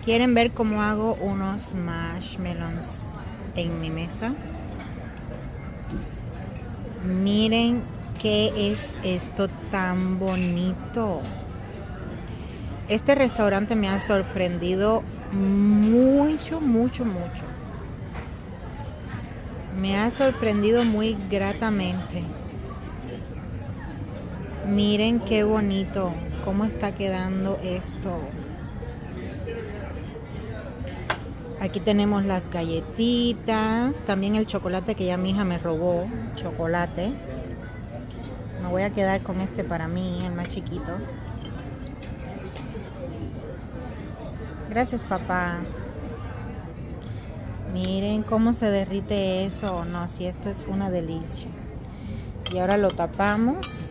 ¿Quieren ver cómo hago unos marshmallows en mi mesa? Miren qué es esto tan bonito. Este restaurante me ha sorprendido mucho. Me ha sorprendido muy gratamente. Miren qué bonito, cómo está quedando esto. Aquí tenemos las galletitas, también el chocolate que ya mi hija me robó, chocolate. Me voy a quedar con este para mí, el más chiquito. Gracias, papá. Miren cómo se derrite eso. No, si esto es una delicia. Y ahora lo tapamos.